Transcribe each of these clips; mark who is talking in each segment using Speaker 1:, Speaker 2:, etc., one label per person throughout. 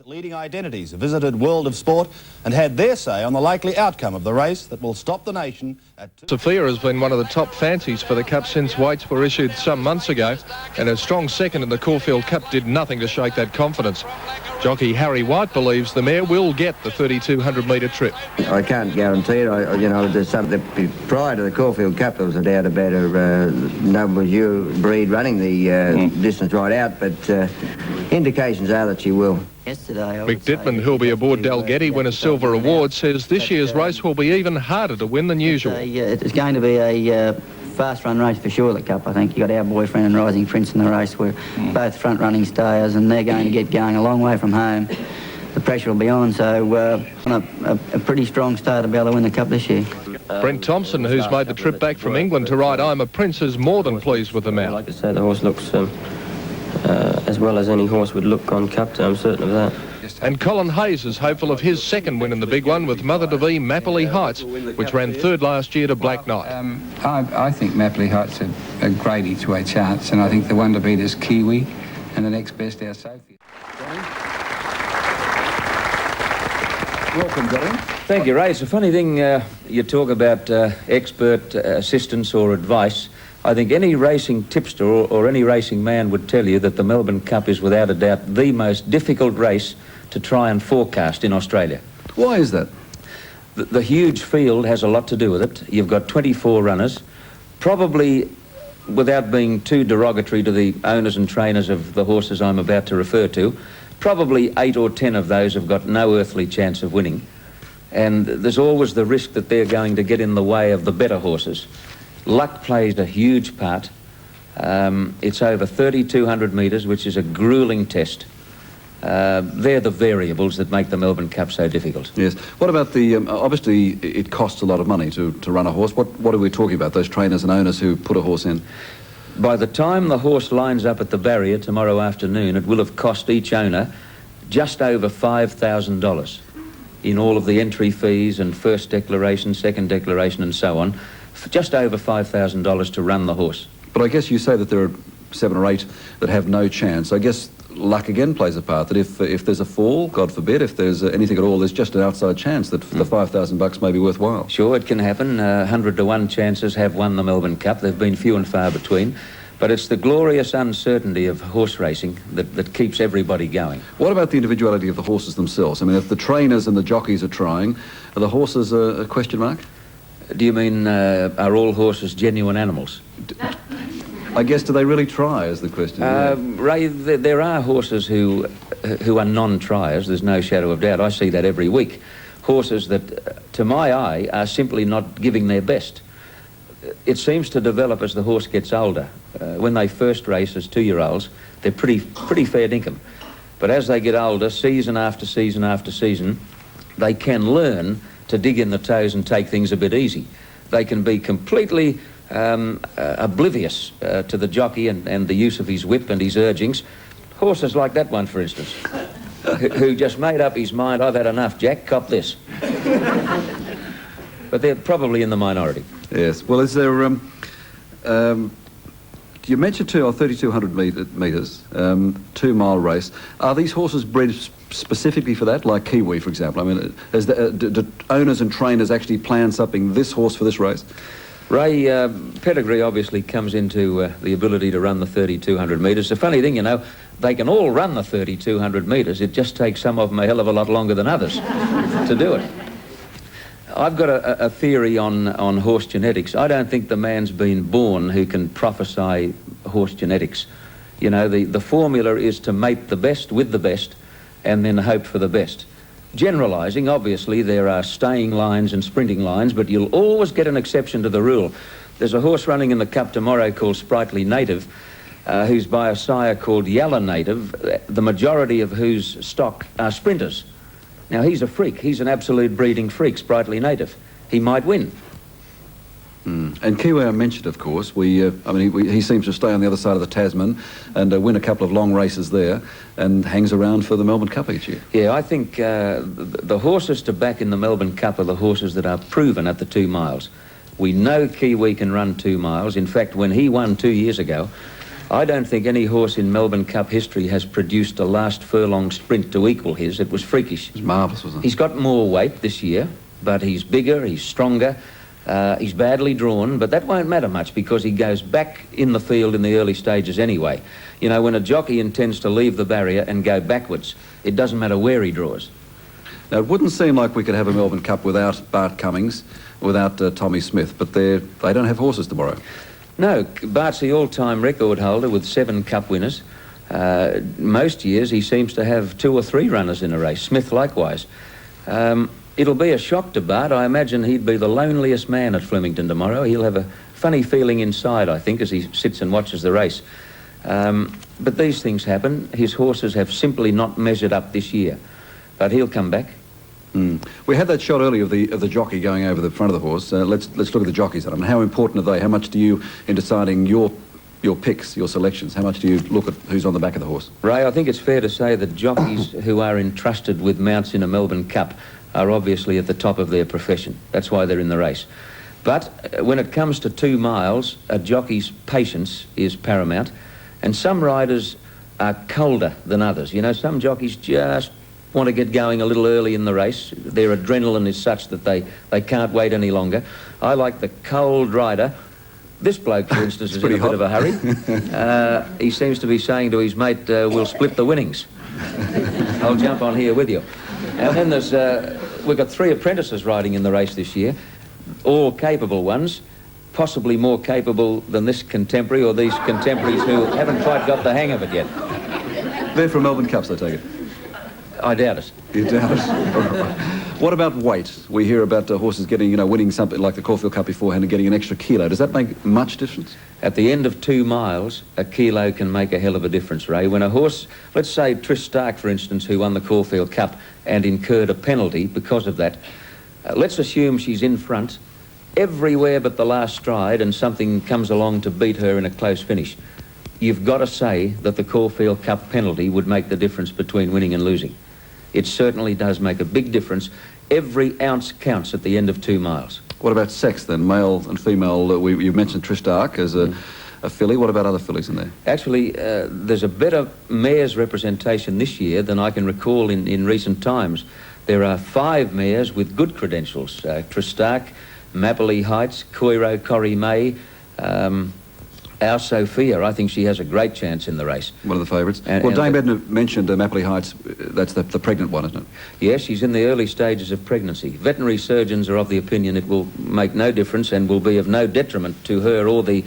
Speaker 1: Leading identities have visited World of Sport and had their say on the likely outcome of the race that will stop the nation at...
Speaker 2: Sophia has been one of the top fancies for the Cup since weights were issued some months ago, and her strong second in the Caulfield Cup did nothing to shake that confidence. Jockey Harry White believes the mare will get the 3,200-metre trip.
Speaker 3: I can't guarantee it. There's something prior to the Caulfield Cup, there was a doubt about her noble breed running the distance right out, but indications are that she will.
Speaker 2: Mick Dittman, who'll be aboard Dalgety, win a silver award, says this year's race will be even harder to win than usual.
Speaker 4: It's going to be a fast run race for sure, the Cup. I think you've got Our Boyfriend and Rising Prince in the race. We're both front running stayers and they're going to get going a long way from home. The pressure will be on, so a pretty strong start to be able to win the Cup this year.
Speaker 2: Brent Thomson, who's made the trip back from England to ride I'm a Prince, is more than pleased with the mount.
Speaker 5: Like I say, the horse looks as well as any horse would look on Cup Day, I'm certain of that.
Speaker 2: And Colin Hayes is hopeful of his second win in the big one with Mother to Be Mapperley Heights, which ran third last year to Black Knight.
Speaker 6: I think Mapperley Heights are a great each-way chance, and I think the one to beat is Kiwi, and the next best our Sophie.
Speaker 1: Welcome, Johnny.
Speaker 7: Thank you, Ray. It's a funny thing, you talk about expert assistance or advice. I think any racing tipster or any racing man would tell you that the Melbourne Cup is without a doubt the most difficult race to try and forecast in Australia.
Speaker 1: Why is that?
Speaker 7: The huge field has a lot to do with it. You've got 24 runners, probably, without being too derogatory to the owners and trainers of the horses I'm about to refer to, probably 8 or 10 of those have got no earthly chance of winning. And there's always the risk that they're going to get in the way of the better horses. Luck plays a huge part. It's over 3,200 metres, which is a gruelling test. They're the variables that make the Melbourne Cup so difficult.
Speaker 8: Yes. What about the... obviously, it costs a lot of money to run a horse. What are we talking about, those trainers and owners who put a horse in?
Speaker 7: By the time the horse lines up at the barrier tomorrow afternoon, it will have cost each owner just over $5,000 in all of the entry fees and first declaration, second declaration and so on. Just over $5,000 to run the horse.
Speaker 8: But I guess you say that there are 7 or 8 that have no chance. I guess luck again plays a part, that if there's a fall, God forbid, if there's anything at all, there's just an outside chance that the $5,000 may be worthwhile.
Speaker 7: Sure, it can happen. 100 to 1 chances have won the Melbourne Cup. They've been few and far between. But it's the glorious uncertainty of horse racing that keeps everybody going.
Speaker 8: What about the individuality of the horses themselves? I mean, if the trainers and the jockeys are trying, are the horses a question mark?
Speaker 7: Do you mean, are all horses genuine animals?
Speaker 8: I guess, do they really try, is the question?
Speaker 7: Ray, there are horses who are non-triers, there's no shadow of doubt. I see that every week. Horses that, to my eye, are simply not giving their best. It seems to develop as the horse gets older. When they first race as 2-year-olds, they're pretty fair dinkum. But as they get older, season after season after season, they can learn to dig in the toes and take things a bit easy. They can be completely oblivious to the jockey and the use of his whip and his urgings. Horses like that one, for instance, who just made up his mind, I've had enough, Jack, cop this. But they're probably in the minority.
Speaker 8: Yes. Well, is there... you mentioned 3,200 metres, 2-mile race. Are these horses bred specifically for that, like Kiwi, for example? I mean, do owners and trainers actually plan something, this horse for this race?
Speaker 7: Ray, pedigree obviously comes into the ability to run the 3,200 metres. The funny thing, you know, they can all run the 3,200 metres. It just takes some of them a hell of a lot longer than others to do it. I've got a theory on horse genetics. I don't think the man's been born who can prophesy horse genetics. You know, the formula is to mate the best with the best and then hope for the best. Generalising, obviously, there are staying lines and sprinting lines, but you'll always get an exception to the rule. There's a horse running in the Cup tomorrow called Sprightly Native, who's by a sire called Yalla Native, the majority of whose stock are sprinters. Now, he's a freak. He's an absolute breeding freak, Sprightly Native. He might win.
Speaker 8: And Kiwi I mentioned, of course. He seems to stay on the other side of the Tasman and win a couple of long races there and hangs around for the Melbourne Cup each year.
Speaker 7: Yeah, I think the horses to back in the Melbourne Cup are the horses that are proven at the 2 miles. We know Kiwi can run 2 miles. In fact, when he won 2 years ago, I don't think any horse in Melbourne Cup history has produced a last furlong sprint to equal his. It was freakish.
Speaker 8: It was marvellous, wasn't it?
Speaker 7: He's got more weight this year, but he's bigger, he's stronger, he's badly drawn, but that won't matter much because he goes back in the field in the early stages anyway. You know, when a jockey intends to leave the barrier and go backwards, it doesn't matter where he draws.
Speaker 8: Now, it wouldn't seem like we could have a Melbourne Cup without Bart Cummings, without Tommy Smith, but they don't have horses tomorrow.
Speaker 7: No, Bart's the all-time record holder with 7 Cup winners. Most years he seems to have 2 or 3 runners in a race. Smith likewise. It'll be a shock to Bart. I imagine he'd be the loneliest man at Flemington tomorrow. He'll have a funny feeling inside, I think, as he sits and watches the race. But these things happen. His horses have simply not measured up this year. But he'll come back.
Speaker 8: We had that shot earlier of the jockey going over the front of the horse. Let's look at the jockeys. I mean, how important are they? How much do you, in deciding your picks, your selections, how much do you look at who's on the back of the horse?
Speaker 7: Ray, I think it's fair to say that jockeys who are entrusted with mounts in a Melbourne Cup are obviously at the top of their profession. That's why they're in the race. But when it comes to 2 miles, a jockey's patience is paramount, and some riders are colder than others. You know, some jockeys just want to get going a little early in the race. Their adrenaline is such that they can't wait any longer. I like the cold rider. This bloke, for instance, is in a bit of a hurry. He seems to be saying to his mate, we'll split the winnings. I'll jump on here with you. And then there's, we've got 3 apprentices riding in the race this year, all capable ones, possibly more capable than this contemporary or these contemporaries who haven't quite got the hang of it yet.
Speaker 8: They're from Melbourne Cups, I take it.
Speaker 7: I doubt it.
Speaker 8: You doubt it? What about weight? We hear about horses getting, winning something like the Caulfield Cup beforehand and getting an extra kilo. Does that make much difference?
Speaker 7: At the end of 2 miles, a kilo can make a hell of a difference, Ray. When a horse, let's say Trish Stark, for instance, who won the Caulfield Cup and incurred a penalty because of that, let's assume she's in front everywhere but the last stride and something comes along to beat her in a close finish. You've got to say that the Caulfield Cup penalty would make the difference between winning and losing. It certainly does make a big difference. Every ounce counts at the end of 2 miles.
Speaker 8: What about sex then, male and female? You mentioned Trish Stark as a filly. What about other fillies in there?
Speaker 7: Actually, there's a better mares representation this year than I can recall in recent times. There are 5 mares with good credentials. Trish Stark, Mapperley Heights, Coiro, Corrie May, our Sophia. I think she has a great chance in the race.
Speaker 8: One of the favourites. Well, Dame Edna mentioned Mapperley Heights. That's the pregnant one, isn't it?
Speaker 7: Yes, she's in the early stages of pregnancy. Veterinary surgeons are of the opinion it will make no difference and will be of no detriment to her or the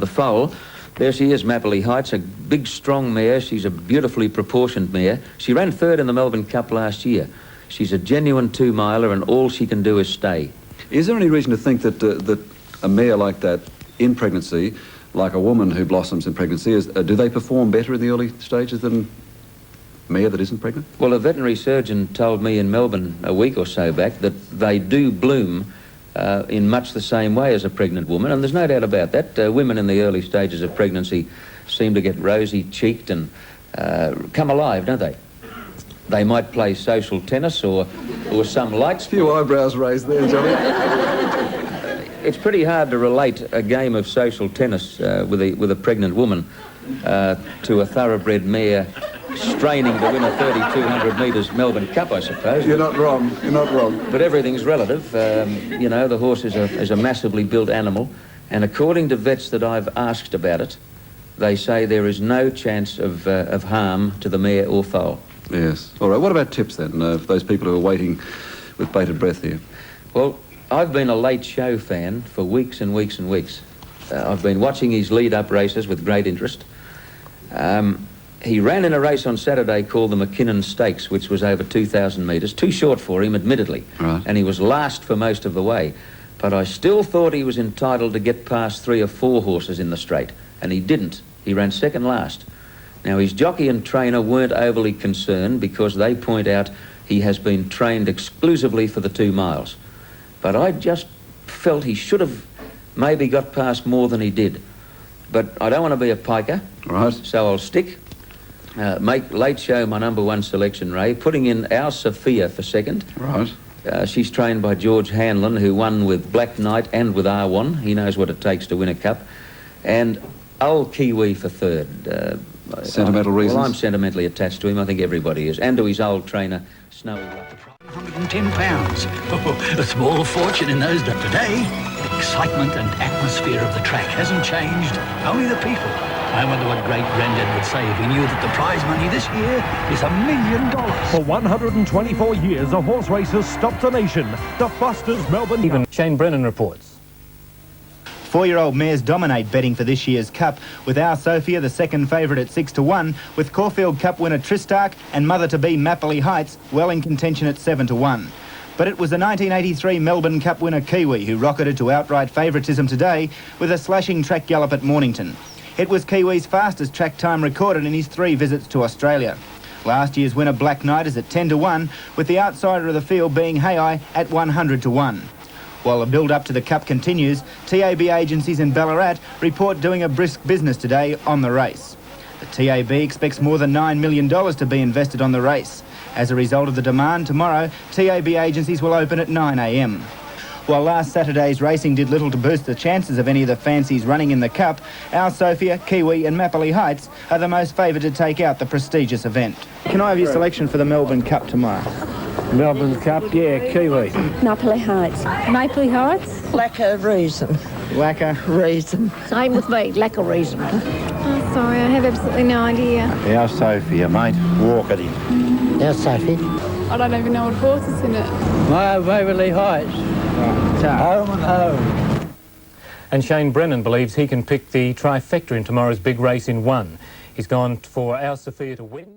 Speaker 7: foal. There she is, Mapperley Heights, a big, strong mare. She's a beautifully proportioned mare. She ran 3rd in the Melbourne Cup last year. She's a genuine 2-miler and all she can do is stay.
Speaker 8: Is there any reason to think that a mare like that in pregnancy, like a woman who blossoms in pregnancy, do they perform better in the early stages than a mare that isn't pregnant? Well, a veterinary surgeon told me in Melbourne a week or so back that they do bloom in much the same way as a pregnant woman, and there's no doubt about that. Women in the early stages of pregnancy seem to get rosy-cheeked and come alive, don't they? They might play social tennis or some light sport. Few eyebrows raised there, Johnny.
Speaker 7: It's pretty hard to relate a game of social tennis with a pregnant woman to a thoroughbred mare straining to win a 3,200 metres Melbourne Cup, I suppose.
Speaker 8: You're not wrong. You're not wrong.
Speaker 7: But everything's relative. You know, the horse is a massively built animal, and according to vets that I've asked about it, they say there is no chance of harm to the mare or foal.
Speaker 8: Yes. All right. What about tips then, for those people who are waiting with bated breath here?
Speaker 7: Well, I've been a late show fan for weeks and weeks and weeks. I've been watching his lead-up races with great interest. He ran in a race on Saturday called the McKinnon Stakes, which was over 2,000 metres. Too short for him, admittedly.
Speaker 8: Right.
Speaker 7: And he was last for most of the way. But I still thought he was entitled to get past 3 or 4 horses in the straight. And he didn't. He ran second last. Now, his jockey and trainer weren't overly concerned because they point out he has been trained exclusively for the 2 miles. But I just felt he should have maybe got past more than he did. But I don't want to be a piker,
Speaker 8: right?
Speaker 7: So I'll stick. Make Late Show my #1 selection, Ray, putting in our Sophia for second.
Speaker 8: Right.
Speaker 7: She's trained by George Hanlon, who won with Black Knight and with R1. He knows what it takes to win a cup. And Old Kiwi for third.
Speaker 8: Sentimental reasons?
Speaker 7: Well, I'm sentimentally attached to him. I think everybody is. And to his old trainer, Snowy.
Speaker 9: £110. A small fortune in those days. Today, the excitement and atmosphere of the track hasn't changed, only the people. I wonder what great Brennan would say if he knew that the prize money this year is $1 million.
Speaker 10: For 124 years, a horse race has stopped the nation. The fastest Melbourne...
Speaker 11: Even Shane Brennan reports.
Speaker 12: 4-year-old mares dominate betting for this year's Cup, with Our Sophia the second favourite at 6-1, with Caulfield Cup winner Tristark and mother-to-be Mapley Heights well in contention at 7-1. But it was the 1983 Melbourne Cup winner Kiwi who rocketed to outright favouritism today with a slashing track gallop at Mornington. It was Kiwi's fastest track time recorded in his 3 visits to Australia. Last year's winner Black Knight is at 10-1, with the outsider of the field being Hayai at 100-1. While the build-up to the Cup continues, TAB agencies in Ballarat report doing a brisk business today on the race. The TAB expects more than $9 million to be invested on the race. As a result of the demand, tomorrow, TAB agencies will open at 9 a.m. While last Saturday's racing did little to boost the chances of any of the fancies running in the Cup, Our Sophia, Kiwi and Mapley Heights are the most favoured to take out the prestigious event. Can I have your selection for the Melbourne Cup tomorrow?
Speaker 11: Melbourne Cup, yeah, Kiwi.
Speaker 13: Mapley Heights. Mapley Heights? Lack of reason.
Speaker 12: Lack of
Speaker 13: reason. Same with me, lack of reason.
Speaker 14: Oh, sorry, I have absolutely no idea.
Speaker 15: Our Sophia, mate. Walk at him.
Speaker 13: Our Sophie.
Speaker 14: I don't even know what horse is in it.
Speaker 13: My Waverley Heights. Home and home.
Speaker 11: And Shane Brennan believes he can pick the trifecta in tomorrow's big race in 1. He's gone for Our Sophia to win.